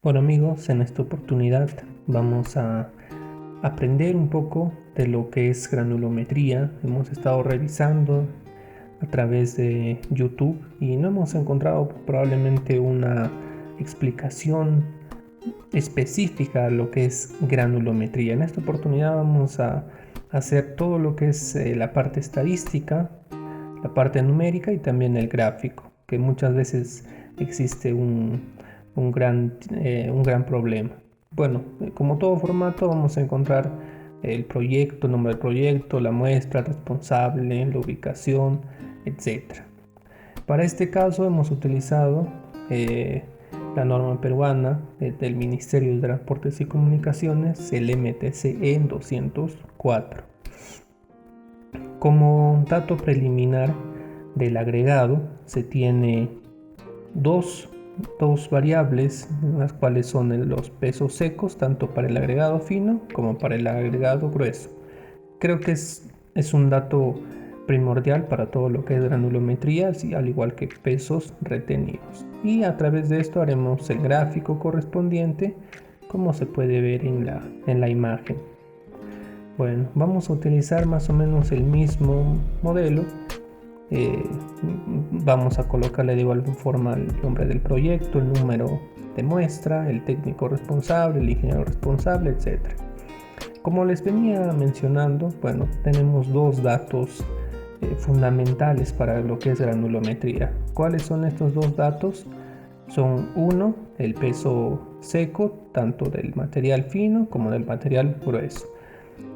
Bueno amigos, en esta oportunidad vamos a aprender un poco de lo que es granulometría. Hemos estado revisando a través de YouTube y no hemos encontrado probablemente una explicación específica a lo que es granulometría. En esta oportunidad vamos a hacer todo lo que es la parte estadística, la parte numérica y también el gráfico, que muchas veces existe un gran problema. Bueno, como todo formato vamos a encontrar el proyecto, el nombre del proyecto, la muestra, el responsable, la ubicación, etc. Para este caso hemos utilizado la norma peruana del Ministerio de Transportes y Comunicaciones, el MTCE 204. Como dato preliminar del agregado se tiene dos variables, las cuales son los pesos secos, tanto para el agregado fino como para el agregado grueso. Creo que es un dato primordial para todo lo que es granulometría, al igual que pesos retenidos. Y a través de esto haremos el gráfico correspondiente, como se puede ver en la imagen. Bueno, vamos a utilizar más o menos el mismo modelo. Vamos a colocarle de igual forma el nombre del proyecto, el número de muestra, el técnico responsable, el ingeniero responsable, etc. Como les venía mencionando, bueno, tenemos dos datos fundamentales para lo que es granulometría. ¿Cuáles son estos dos datos? Son uno, el peso seco, tanto del material fino como del material grueso,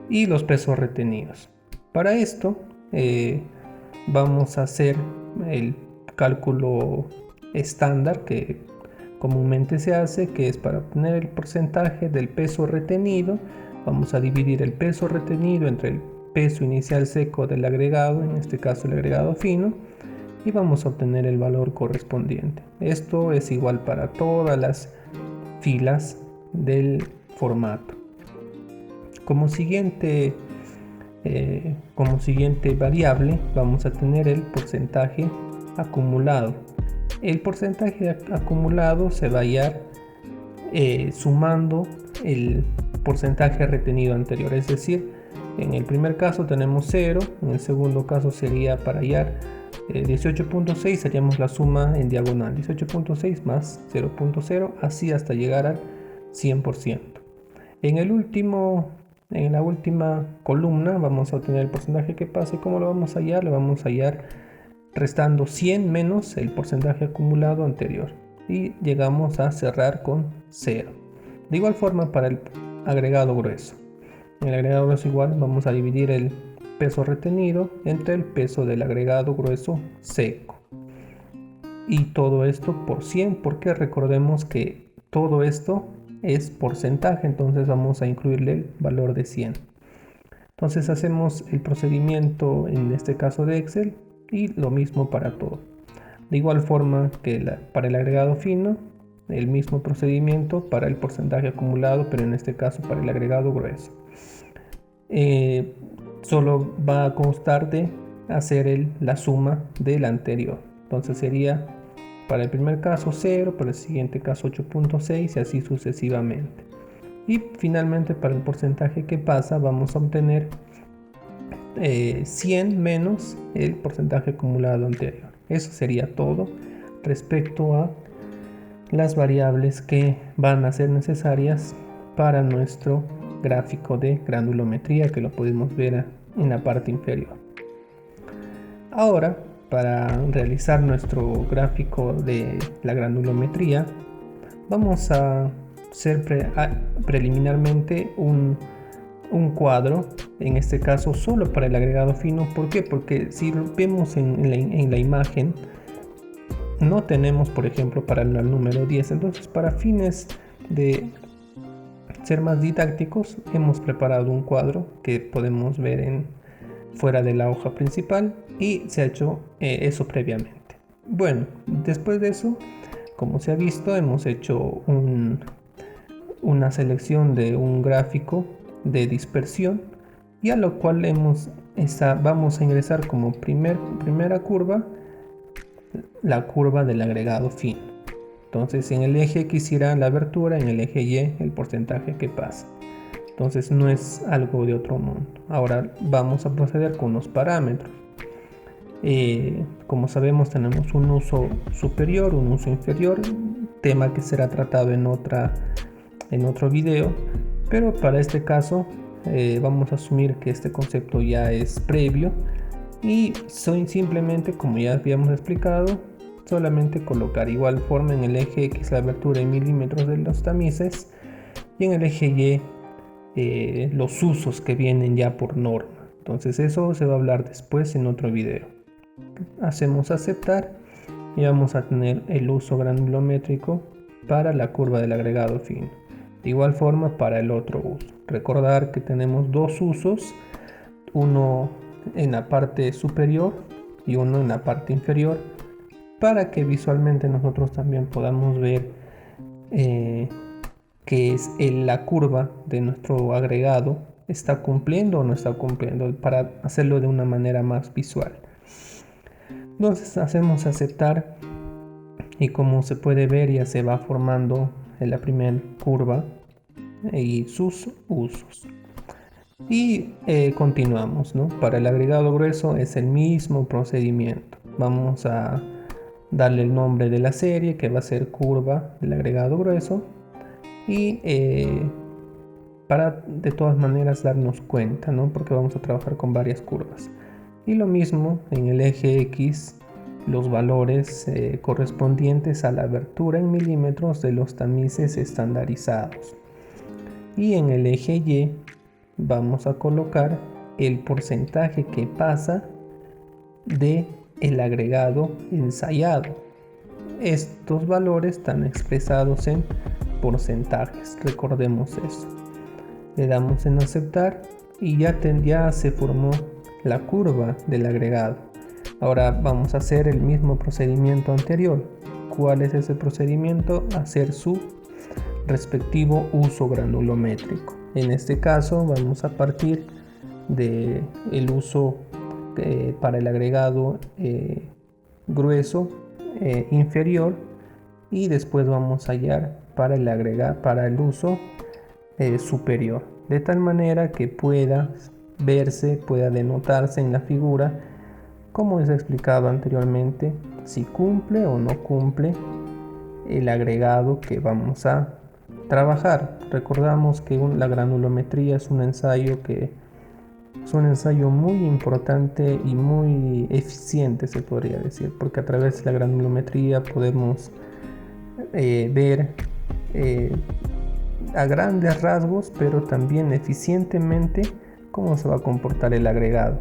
y los pesos retenidos. Para esto vamos a hacer el cálculo estándar que comúnmente se hace, que es para obtener el porcentaje del peso retenido. Vamos a dividir el peso retenido entre el peso inicial seco del agregado, en este caso el agregado fino, y vamos a obtener el valor correspondiente. Esto es igual para todas las filas del formato. Como siguiente variable vamos a tener el porcentaje acumulado. El porcentaje acumulado se va a hallar sumando el porcentaje retenido anterior, es decir, en el primer caso tenemos 0, en el segundo caso sería para hallar 18.6, haríamos la suma en diagonal, 18.6 más 0.0, así hasta llegar al 100%. En la última columna vamos a obtener el porcentaje que pasa. ¿Y cómo lo vamos a hallar? Lo vamos a hallar restando 100 menos el porcentaje acumulado anterior. Y llegamos a cerrar con 0. De igual forma para el agregado grueso. En el agregado grueso igual vamos a dividir el peso retenido entre el peso del agregado grueso seco. Y todo esto por 100, porque recordemos que todo esto es porcentaje, entonces vamos a incluirle el valor de 100. Entonces hacemos el procedimiento en este caso de Excel y lo mismo para todo. De igual forma que para el agregado fino, el mismo procedimiento para el porcentaje acumulado, pero en este caso para el agregado grueso. Solo va a constar de hacer la suma del anterior. Entonces sería para el primer caso 0, para el siguiente caso 8.6 y así sucesivamente. Y finalmente para el porcentaje que pasa vamos a obtener 100 menos el porcentaje acumulado anterior. Eso sería todo respecto a las variables que van a ser necesarias para nuestro gráfico de granulometría, que lo podemos ver en la parte inferior. Ahora, para realizar nuestro gráfico de la granulometría, vamos a hacer preliminarmente un cuadro, en este caso solo para el agregado fino. ¿Por qué? Porque si lo vemos en la imagen, no tenemos, por ejemplo, para el número 10. Entonces, para fines de ser más didácticos, hemos preparado un cuadro que podemos ver fuera de la hoja principal, y se ha hecho eso previamente. Bueno, después de eso, como se ha visto, hemos hecho una selección de un gráfico de dispersión, y a lo cual vamos a ingresar como primera curva la curva del agregado fino. Entonces en el eje X irá la abertura, en el eje Y el porcentaje que pasa. Entonces no es algo de otro mundo. Ahora vamos a proceder con los parámetros. Como sabemos, tenemos un uso superior, un uso inferior, tema que será tratado en otro video, pero para este caso vamos a asumir que este concepto ya es previo y simplemente, como ya habíamos explicado, solamente colocar igual forma en el eje X la abertura en milímetros de los tamices y en el eje Y los usos que vienen ya por norma. Entonces eso se va a hablar después en otro video. Hacemos aceptar y vamos a tener el uso granulométrico para la curva del agregado fino. De igual forma para el otro uso. Recordar que tenemos dos usos, uno en la parte superior y uno en la parte inferior, para que visualmente nosotros también podamos ver que es la curva de nuestro agregado está cumpliendo o no está cumpliendo, para hacerlo de una manera más visual. Entonces hacemos aceptar y como se puede ver ya se va formando en la primera curva y sus usos. Y continuamos, ¿no? Para el agregado grueso es el mismo procedimiento. Vamos a darle el nombre de la serie, que va a ser curva del agregado grueso, y para de todas maneras darnos cuenta, ¿no? Porque vamos a trabajar con varias curvas. Y lo mismo en el eje X, los valores correspondientes a la abertura en milímetros de los tamices estandarizados. Y en el eje Y vamos a colocar el porcentaje que pasa de el agregado ensayado. Estos valores están expresados en porcentajes, recordemos eso. Le damos en aceptar y ya se formó la curva del agregado. Ahora vamos a hacer el mismo procedimiento anterior. ¿Cuál es ese procedimiento? Hacer su respectivo uso granulométrico. En este caso vamos a partir del uso para el agregado grueso inferior y después vamos a hallar para el uso superior, de tal manera que pueda denotarse en la figura, como les he explicado anteriormente, si cumple o no cumple el agregado que vamos a trabajar. Recordamos que la granulometría es un ensayo muy importante y muy eficiente, se podría decir, porque a través de la granulometría podemos ver a grandes rasgos, pero también eficientemente, cómo se va a comportar el agregado.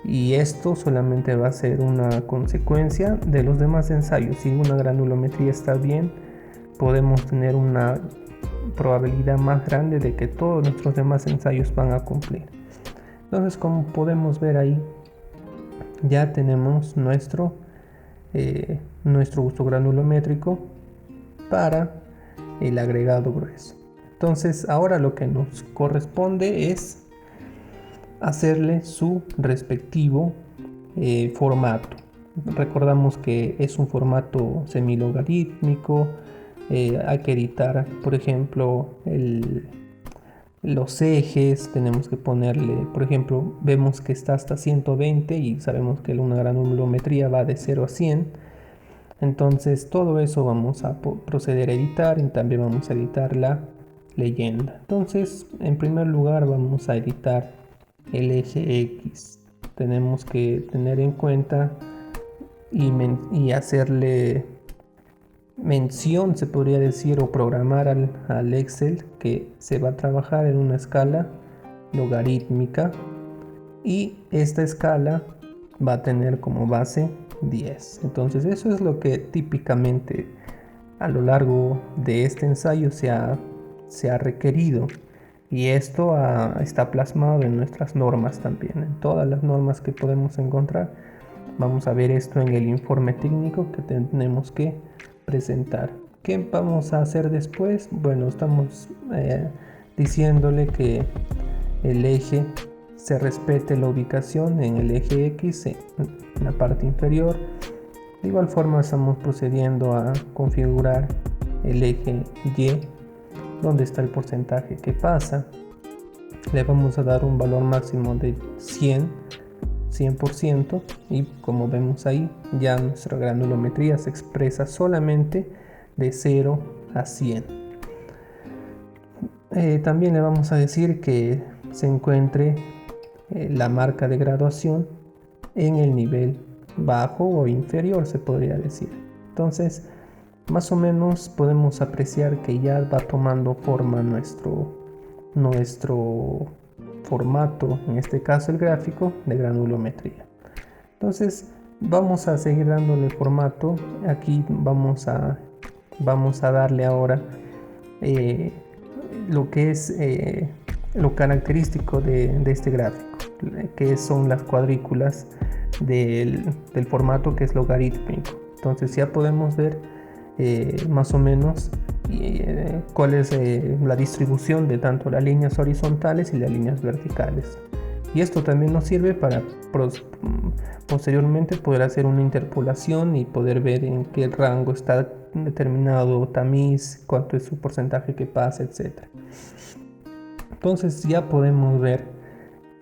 Y esto solamente va a ser una consecuencia de los demás ensayos. Si una granulometría está bien, podemos tener una probabilidad más grande de que todos nuestros demás ensayos van a cumplir. Entonces, como podemos ver ahí, ya tenemos nuestro uso granulométrico para el agregado grueso. Entonces, ahora lo que nos corresponde es hacerle su respectivo formato. Recordamos que es un formato semilogarítmico. Hay que editar, por ejemplo, los ejes. Tenemos que ponerle, por ejemplo, vemos que está hasta 120 y sabemos que una granulometría va de 0 a 100. Entonces todo eso vamos a proceder a editar y también vamos a editar la leyenda. Entonces, en primer lugar vamos a editar el eje X. Tenemos que tener en cuenta y hacerle mención, se podría decir, o programar al Excel que se va a trabajar en una escala logarítmica y esta escala va a tener como base 10. Entonces eso es lo que típicamente a lo largo de este ensayo se ha requerido, y esto está plasmado en nuestras normas también, en todas las normas que podemos encontrar. Vamos a ver esto en el informe técnico que tenemos que presentar. ¿Qué vamos a hacer después? Bueno, estamos diciéndole que el eje se respete la ubicación en el eje X en la parte inferior, De igual forma estamos procediendo a configurar el eje Y, donde está el porcentaje que pasa. Le vamos a dar un valor máximo de 100% y como vemos ahí, ya nuestra granulometría se expresa solamente de 0 a 100. También le vamos a decir que se encuentre la marca de graduación en el nivel bajo o inferior, se podría decir. Entonces, más o menos podemos apreciar que ya va tomando forma nuestro formato, en este caso el gráfico de granulometría. Entonces vamos a seguir dándole formato. Aquí vamos a darle ahora lo que es lo característico de este gráfico, que son las cuadrículas del formato, que es logarítmico. Entonces ya podemos ver más o menos cuál es la distribución de tanto las líneas horizontales y las líneas verticales. Y esto también nos sirve para posteriormente poder hacer una interpolación y poder ver en qué rango está determinado tamiz, cuánto es su porcentaje que pasa, etc. Entonces ya podemos ver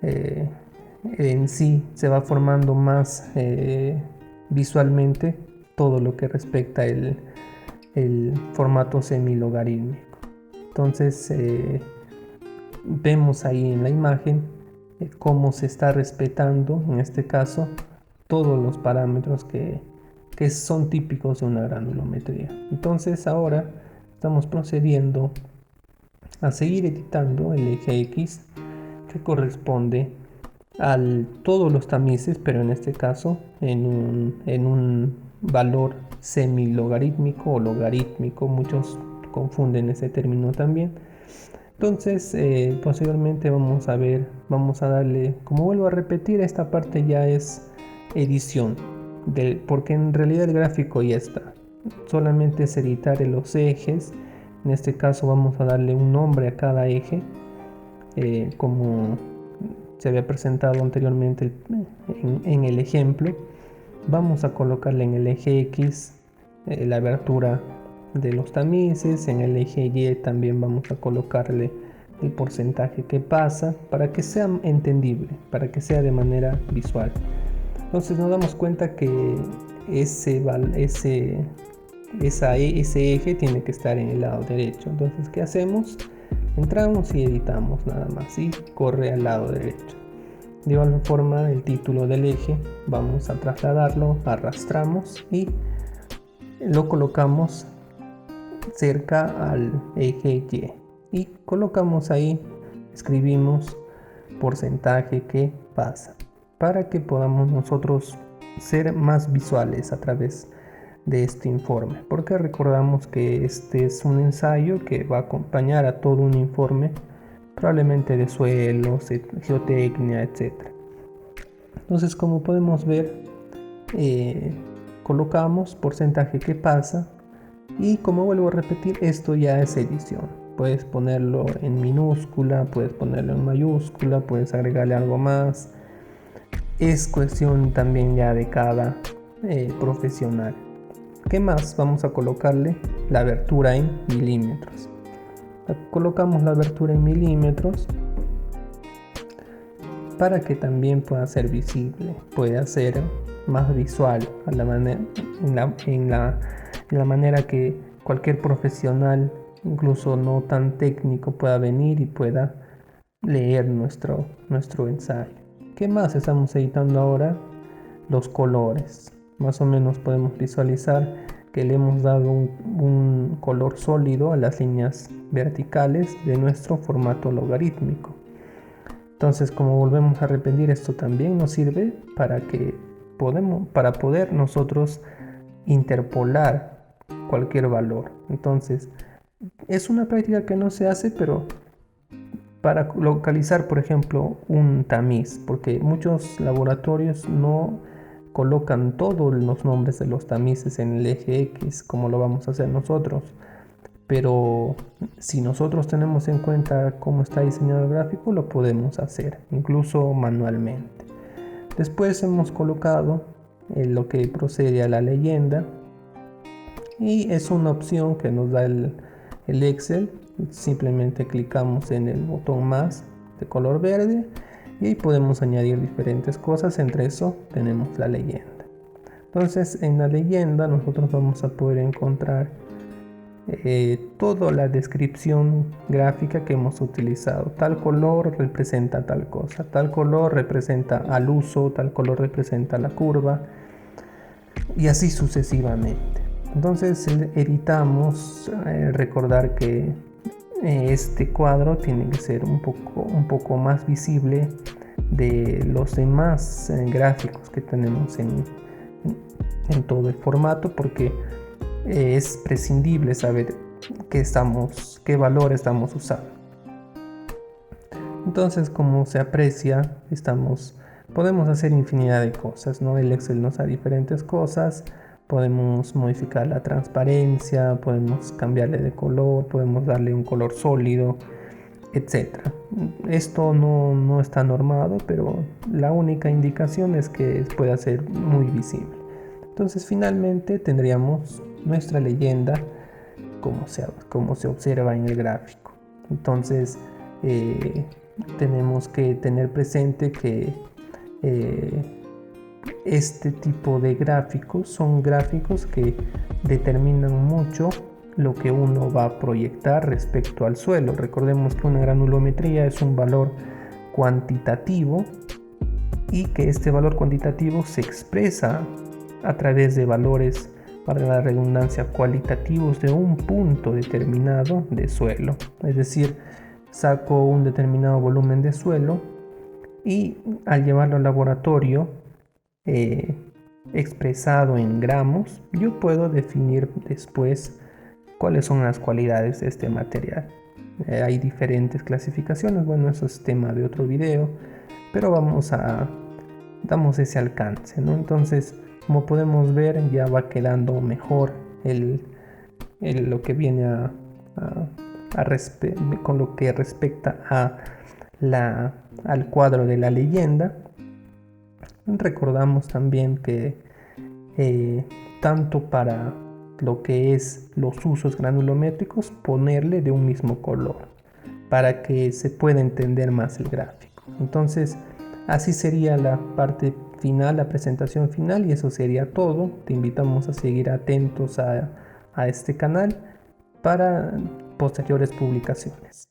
en sí se va formando más visualmente todo lo que respecta el formato semilogarítmico. Entonces vemos ahí en la imagen cómo se está respetando, en este caso, todos los parámetros que son típicos de una granulometría. Entonces ahora estamos procediendo a seguir editando el eje X, que corresponde a todos los tamices, pero en este caso en un valor semilogarítmico o logarítmico. Muchos confunden ese término también. Entonces posteriormente vamos a darle, como vuelvo a repetir, esta parte ya es edición, porque en realidad el gráfico ya está, solamente es editar los ejes. En este caso vamos a darle un nombre a cada eje, como se había presentado anteriormente en el ejemplo. Vamos a colocarle en el eje X la abertura de los tamices, en el eje Y también vamos a colocarle el porcentaje que pasa, para que sea entendible, para que sea de manera visual. Entonces nos damos cuenta que ese eje tiene que estar en el lado derecho. Entonces, ¿qué hacemos? Entramos y editamos nada más y corre al lado derecho. De igual forma, el título del eje vamos a trasladarlo, arrastramos y lo colocamos cerca al eje Y y colocamos ahí, escribimos porcentaje que pasa, para que podamos nosotros ser más visuales a través de este informe, porque recordamos que este es un ensayo que va a acompañar a todo un informe, probablemente de suelos, geotecnia, etc. Entonces, como podemos ver, colocamos porcentaje que pasa, y como vuelvo a repetir, esto ya es edición. Puedes ponerlo en minúscula, puedes ponerlo en mayúscula, puedes agregarle algo más. Es cuestión también ya de cada profesional. ¿Qué más? Vamos a colocarle la abertura en milímetros. Colocamos la abertura en milímetros para que también pueda ser visible, pueda ser más visual a la manera, en la manera que cualquier profesional, incluso no tan técnico, pueda venir y pueda leer nuestro ensayo. ¿Qué más estamos editando ahora? Los colores. Más o menos podemos visualizar que le hemos dado un color sólido a las líneas verticales de nuestro formato logarítmico. Entonces, como volvemos a repetir, esto también nos sirve para poder nosotros interpolar cualquier valor. Entonces, es una práctica que no se hace, pero para localizar, por ejemplo, un tamiz, porque muchos laboratorios no colocan todos los nombres de los tamices en el eje X como lo vamos a hacer nosotros. Pero si nosotros tenemos en cuenta cómo está diseñado el gráfico, lo podemos hacer, incluso manualmente. Después hemos colocado lo que procede a la leyenda, y es una opción que nos da el Excel. Simplemente clicamos en el botón más de color verde y ahí podemos añadir diferentes cosas. Entre eso tenemos la leyenda. Entonces en la leyenda nosotros vamos a poder encontrar toda la descripción gráfica que hemos utilizado. Tal color representa tal cosa, tal color representa al uso, tal color representa la curva, y así sucesivamente. Entonces evitamos recordar que este cuadro tiene que ser un poco más visible de los demás gráficos que tenemos en todo el formato, porque es prescindible saber qué valor estamos usando. Entonces, como se aprecia, podemos hacer infinidad de cosas, ¿no? El Excel nos da diferentes cosas. Podemos modificar la transparencia, podemos cambiarle de color, podemos darle un color sólido, etc. Esto no está normado, pero la única indicación es que pueda ser muy visible. Entonces finalmente tendríamos nuestra leyenda como se observa en el gráfico. Entonces tenemos que tener presente que este tipo de gráficos son gráficos que determinan mucho lo que uno va a proyectar respecto al suelo. Recordemos que una granulometría es un valor cuantitativo y que este valor cuantitativo se expresa a través de valores, para la redundancia, cualitativos de un punto determinado de suelo. Es decir, saco un determinado volumen de suelo y al llevarlo al laboratorio expresado en gramos, yo puedo definir después cuáles son las cualidades de este material. Hay diferentes clasificaciones, bueno, eso es tema de otro video, pero damos ese alcance, ¿no? Entonces, como podemos ver, ya va quedando mejor lo que viene con lo que respecta al cuadro de la leyenda. Recordamos también que tanto para lo que es los usos granulométricos, ponerle de un mismo color para que se pueda entender más el gráfico. Entonces, así sería la parte final, la presentación final, y eso sería todo. Te invitamos a seguir atentos a este canal para posteriores publicaciones.